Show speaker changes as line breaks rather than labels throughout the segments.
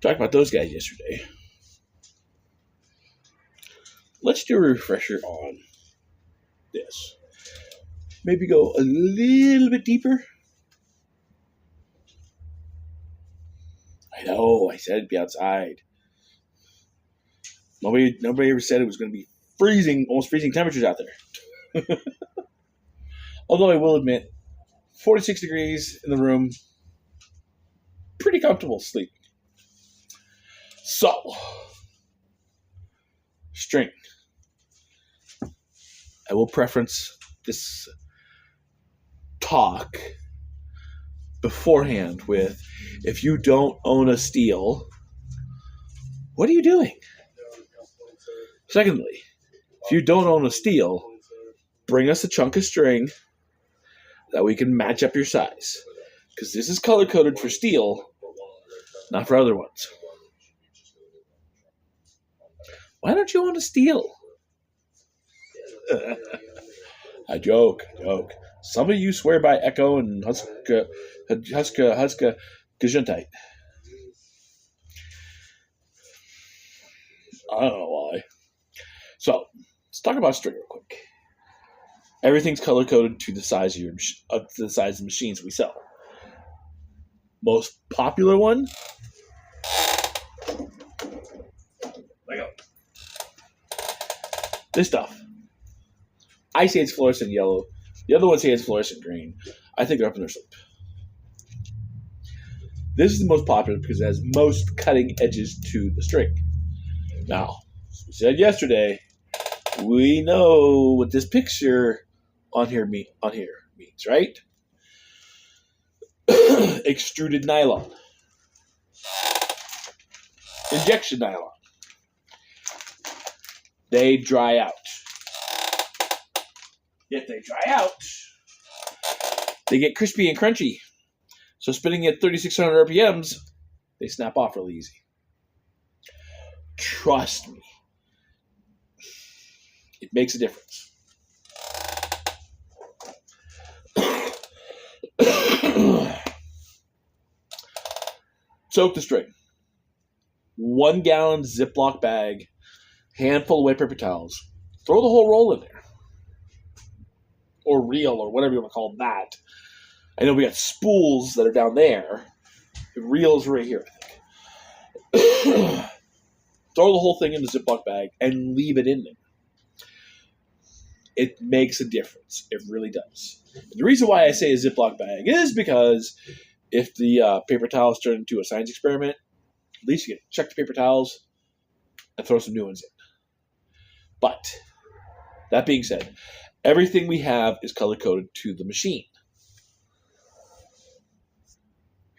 Talked about those guys yesterday. Let's do a refresher on this. Maybe go a little bit deeper. I know, I said it'd be outside. Nobody ever said it was going to be freezing, almost freezing temperatures out there. Although I will admit, 46 degrees in the room, pretty comfortable sleeping. So, string. I will preference this talk beforehand with, if you don't own a STIHL, what are you doing? Secondly, if you don't own a STIHL, bring us a chunk of string that we can match up your size. Because this is color-coded for STIHL, not for other ones. Why don't you own a STIHL? I joke. Some of you swear by Echo and Huska Gesundheit. I don't know why. So, let's talk about string real quick. Everything's color coded to the size of the size of the machines we sell. Most popular one. Lego. This stuff. I say it's fluorescent yellow. The other ones say it's fluorescent green. I think they're up in their sleep. This is the most popular because it has most cutting edges to the string. Now, as we said yesterday, we know what this picture on here means, right? Extruded nylon. Injection nylon. They dry out. If they dry out, they get crispy and crunchy. So spinning at 3,600 RPMs, they snap off really easy. Trust me. It makes a difference. Soak the string. 1 gallon Ziploc bag, handful of wet paper towels. Throw the whole roll in there. Or reel, or whatever you want to call that. I know we got spools that are down there. The reel's right here, I think. Throw the whole thing in the Ziploc bag and leave it in there. It makes a difference. It really does. And the reason why I say a Ziploc bag is because if the paper towels turn into a science experiment, at least you can check the paper towels and throw some new ones in. But, that being said, everything we have is color-coded to the machine.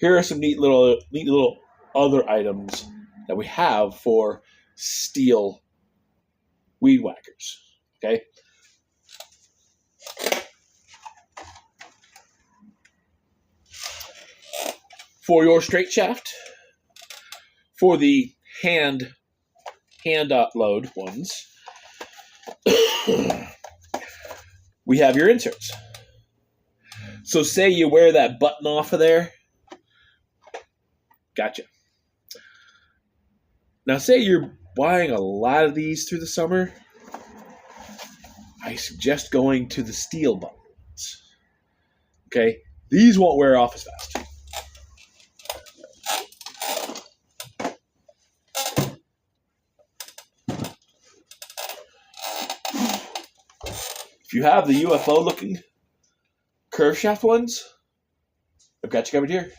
Here are some neat little other items that we have for STIHL weed whackers. Okay? For your straight shaft, for the hand load ones, we have your inserts. So say you wear that button off of there. Gotcha. Now say you're buying a lot of these through the summer. I suggest going to the STIHL buttons. Okay? These won't wear off as fast. If you have the UFO-looking curve shaft ones, I've got you covered here.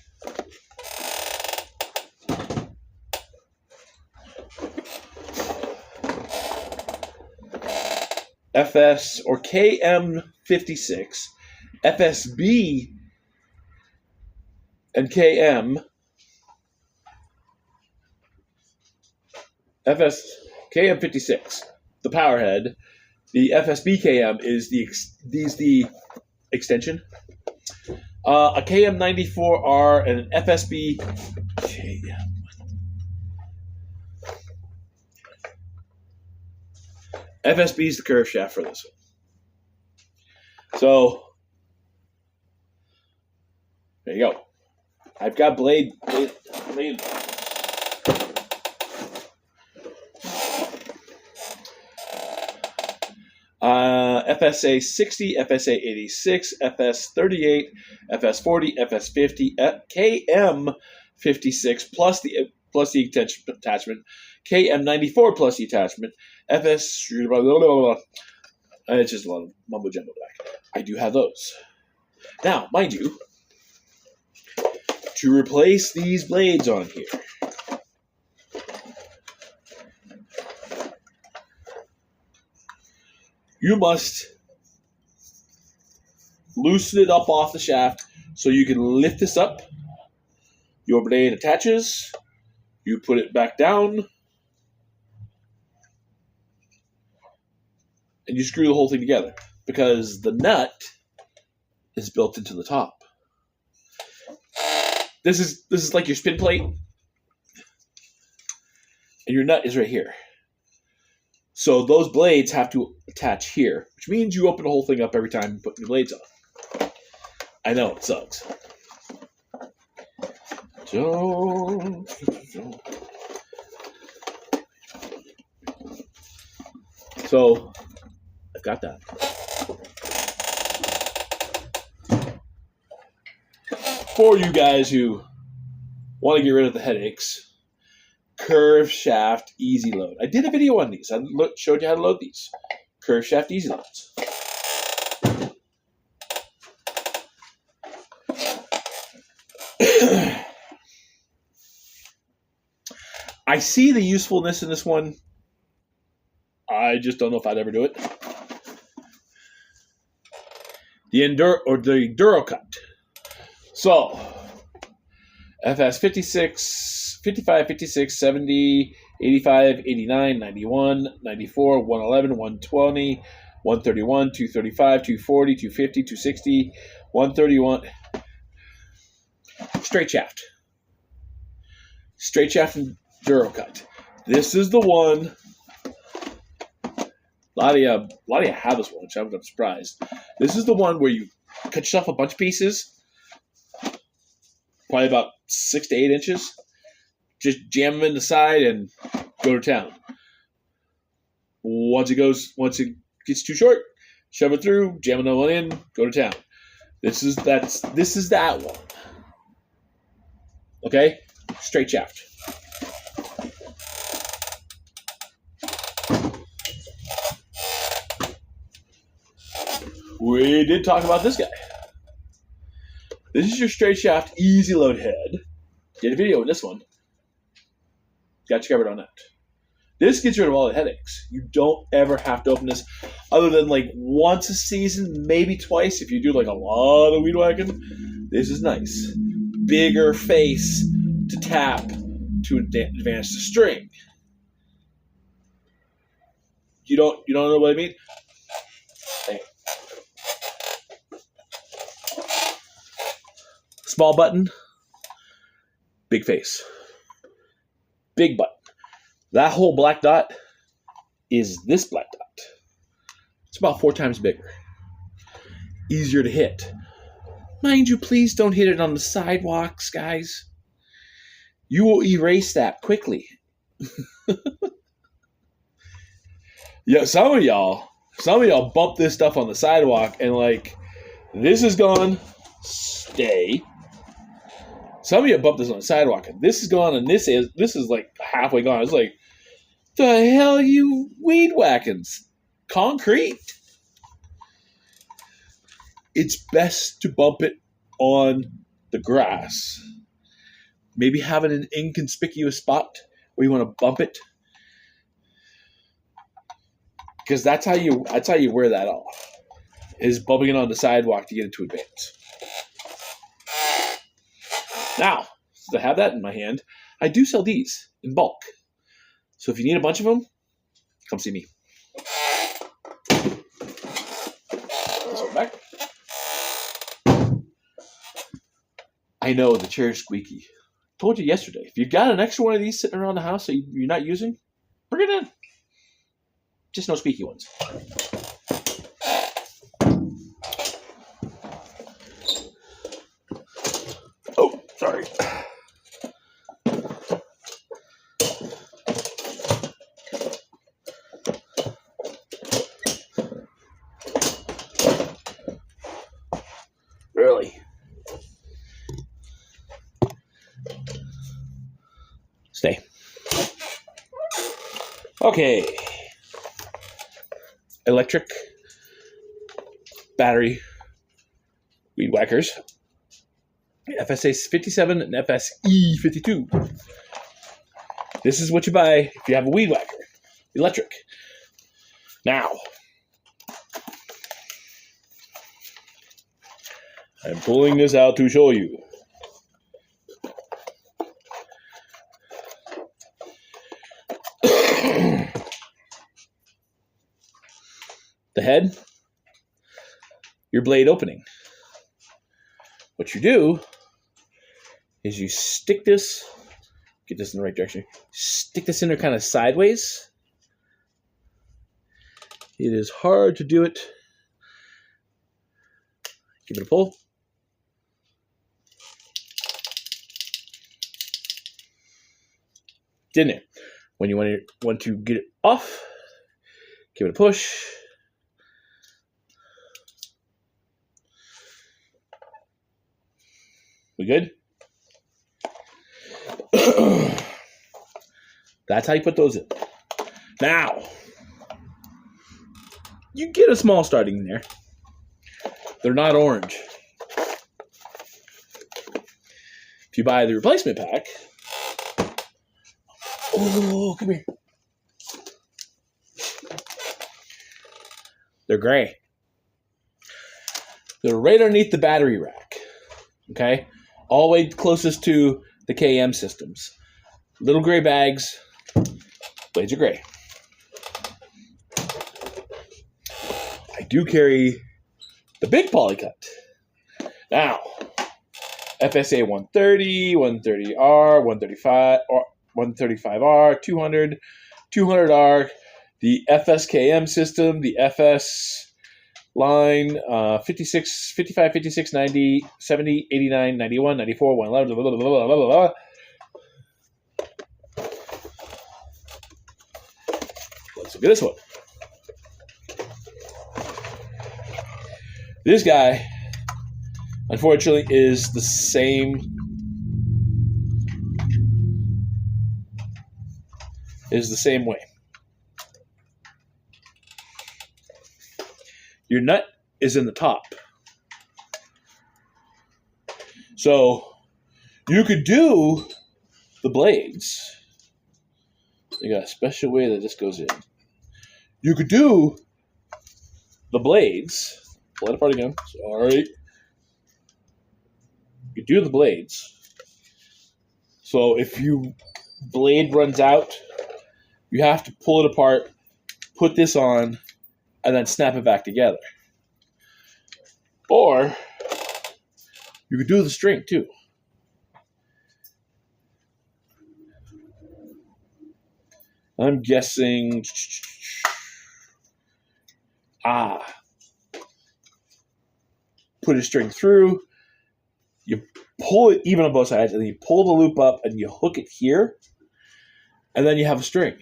FS or KM56, FSB, and KM. KM56, the power head. The FSB-KM is the extension. A KM94R and an FSB-KM. FSB is the curve shaft for this one. So, there you go. I've got blade. FSA 60, FSA 86, FS 38, FS 40, FS 50, KM 56 plus the attachment, KM 94 plus the attachment, FS blah, blah, blah, blah. It's just a lot of mumbo jumbo back. I do have those. Now, mind you, to replace these blades on here, you must loosen it up off the shaft so you can lift this up. Your blade attaches. You put it back down. And you screw the whole thing together. Because the nut is built into the top. This is like your spin plate. And your nut is right here. So those blades have to attach here, which means you open the whole thing up every time you put new blades on. I know, it sucks. So, I've got that. For you guys who want to get rid of the headaches, curve shaft easy load. I did a video on these. I showed you how to load these. Curve shaft easy loads. I see the usefulness in this one. I just don't know if I'd ever do it. The Enduro cut. So, FS 56, 55, 56, 70, 85, 89, 91, 94, 111, 120, 131, 235, 240, 250, 260, 131. Straight shaft. Straight shaft Enduro cut. This is the one. A lot of you have this one, which I'm surprised. This is the one where you cut yourself a bunch of pieces, probably about 6 to 8 inches. Just jam them in the side and go to town. Once it gets too short, shove it through, jam another one in, go to town. This is that one. Okay? Straight shaft. We did talk about this guy. This is your straight shaft easy load head. Did a video on this one. Got you covered on that. This gets rid of all the headaches. You don't ever have to open this other than like once a season, maybe twice if you do like a lot of weed whacking. This is nice. Bigger face to tap to advance the string. You don't know what I mean? Dang. Small button, big face. Big button. That whole black dot is this black dot. It's about 4 times bigger. Easier to hit. Mind you, please don't hit it on the sidewalks, guys. You will erase that quickly. Yeah, some of y'all bump this stuff on the sidewalk and like, this is gone, stay. Some of you bump this on the sidewalk and this is gone and this is like halfway gone. It's like, the hell are you weed whacking? Concrete. It's best to bump it on the grass. Maybe having an inconspicuous spot where you want to bump it. Because that's how you wear that off. Is bumping it on the sidewalk to get it to advance. Now, to have that in my hand, I do sell these in bulk. So if you need a bunch of them, come see me. This one back. I know the chair is squeaky. Told you yesterday. If you've got an extra one of these sitting around the house that you're not using, bring it in. Just no squeaky ones. Oh, sorry. Okay. Electric battery weed whackers. FSA 57 and FSE 52. This is what you buy if you have a weed whacker. Electric. Now, I'm pulling this out to show you. The head, your blade opening. What you do is you stick this, get this in the right direction, stick this in there kind of sideways. It is hard to do it. Give it a pull. It's in there. When you want to get it off, give it a push. We good? That's how you put those in. Now, you get a small starting in there. They're not orange. If you buy the replacement pack, oh, come here. They're gray. They're right underneath the battery rack. Okay? All the way closest to the KM systems. Little gray bags. Blades are gray. I do carry the big polycut. Now, FSA 130, 130R, 135, or 135R, 200, 200R, the FSKM system, the FS line, 56, 55, 56, 90, 70, 89, 91, 94, 111, blah, blah, blah, blah, blah, blah. Let's look at this one. This guy, unfortunately, is the same. Is the same way. Your nut is in the top. So you could do the blades. You got a special way that this goes in. You could do the blades. Pull it apart again. Sorry. You do the blades. So if your blade runs out, you have to pull it apart, put this on, and then snap it back together. Or you could do the string too. I'm guessing put a string through, you pull it even on both sides, and then you pull the loop up and you hook it here, and then you have a string.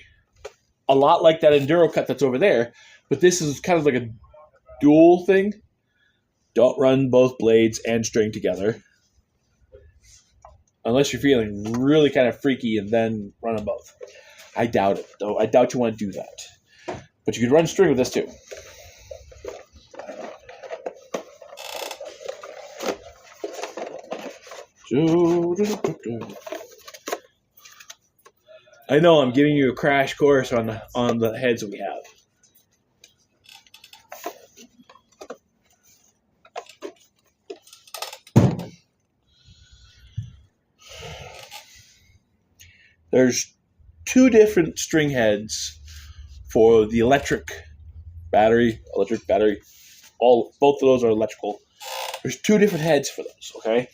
A lot like that Enduro cut that's over there, but this is kind of like a dual thing. Don't run both blades and string together. Unless you're feeling really kind of freaky, and then run them both. I doubt it, though. I doubt you want to do that. But you could run string with this too. I know I'm giving you a crash course on the heads that we have. There's two different string heads for the electric battery. Both of those are electrical. There's two different heads for those, okay?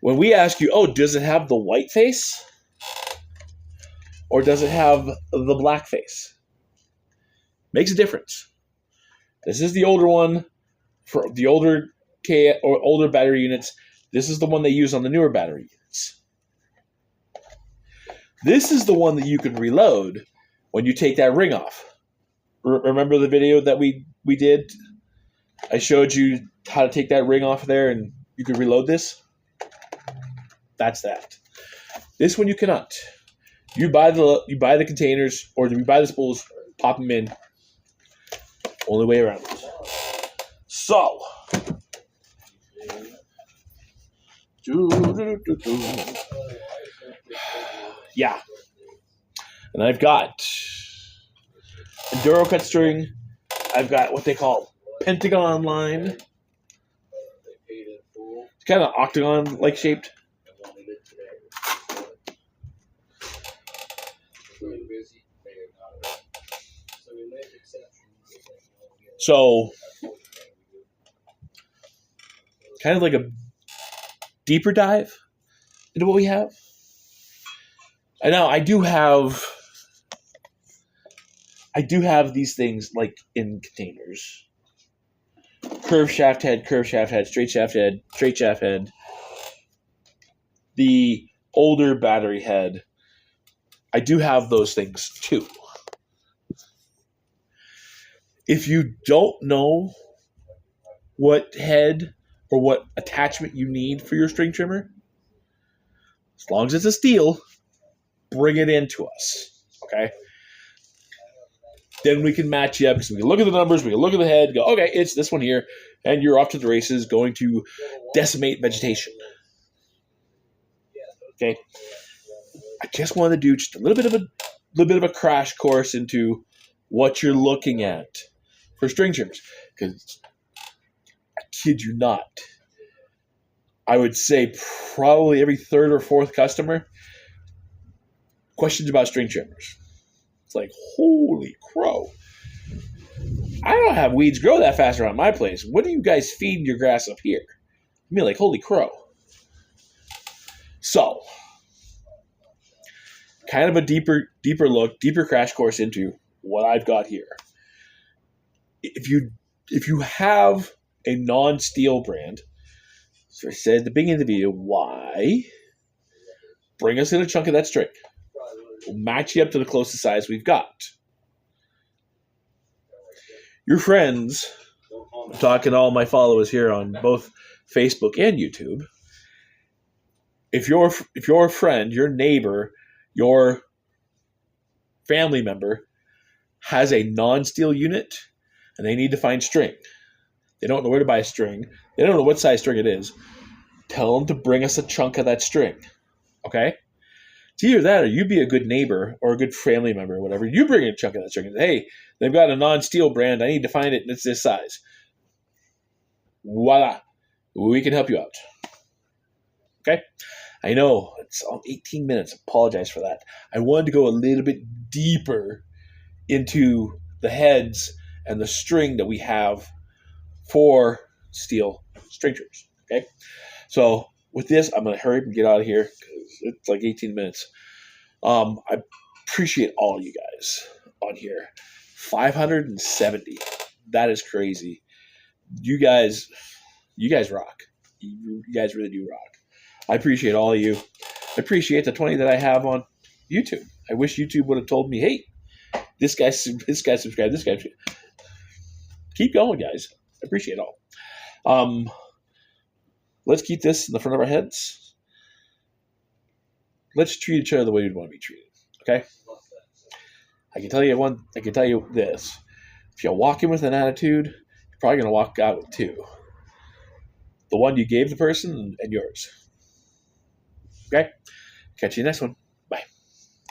When we ask you, oh, does it have the white face? Or does it have the black face? Makes a difference. This is the older one for the older older battery units. This is the one they use on the newer battery units. This is the one that you can reload when you take that ring off. Remember the video that we did? I showed you how to take that ring off there and you can reload this. That's that. This one you cannot. You buy the containers, or you buy the spools, pop them in. Only way around it. So, yeah, and I've got Enduro cut string. I've got what they call Pentagon line. It's kind of octagon-like shaped. So, kind of like a deeper dive into what we have. And now I do have these things like in containers. Curved shaft head, straight shaft head. The older battery head. I do have those things too. If you don't know what head or what attachment you need for your string trimmer, as long as it's a STIHL, bring it in to us, okay? Then we can match you up because we can look at the numbers, we can look at the head, go, okay, it's this one here, and you're off to the races going to decimate vegetation. Okay? I just wanted to do just a little bit of a crash course into what you're looking at for string trimmers. Because I kid you not, I would say probably every third or fourth customer questions about string trimmers. It's like, holy crow. I don't have weeds grow that fast around my place. What do you guys feed your grass up here? I mean, like, holy crow. So, kind of a deeper look, deeper crash course into what I've got here. If you have a non-STIHL brand, so I said at the beginning of the video, why? Bring us in a chunk of that string. We'll match you up to the closest size we've got. Your friends, I'm talking to all my followers here on both Facebook and YouTube. If your friend, your neighbor, your family member has a non-STIHL unit and they need to find string, they don't know where to buy a string, they don't know what size string it is, tell them to bring us a chunk of that string, okay? It's either that or you be a good neighbor or a good family member or whatever. You bring a chunk of that string and say, hey, they've got a non-STIHL brand. I need to find it, and it's this size. Voila. We can help you out. Okay? I know. It's 18 minutes. Apologize for that. I wanted to go a little bit deeper into the heads and the string that we have for STIHL string trimmers. Okay? So with this, I'm going to hurry up and get out of here because it's like 18 minutes. I appreciate all you guys on here. 570. That is crazy. You guys rock. You guys really do rock. I appreciate all of you. I appreciate the 20 that I have on YouTube. I wish YouTube would have told me, hey, this guy subscribed, this guy. Keep going, guys. I appreciate it all. Let's keep this in the front of our heads. Let's treat each other the way we'd want to be treated. Okay? I can tell you this. If you walk in with an attitude, you're probably going to walk out with two. The one you gave the person and yours. Okay? Catch you next one.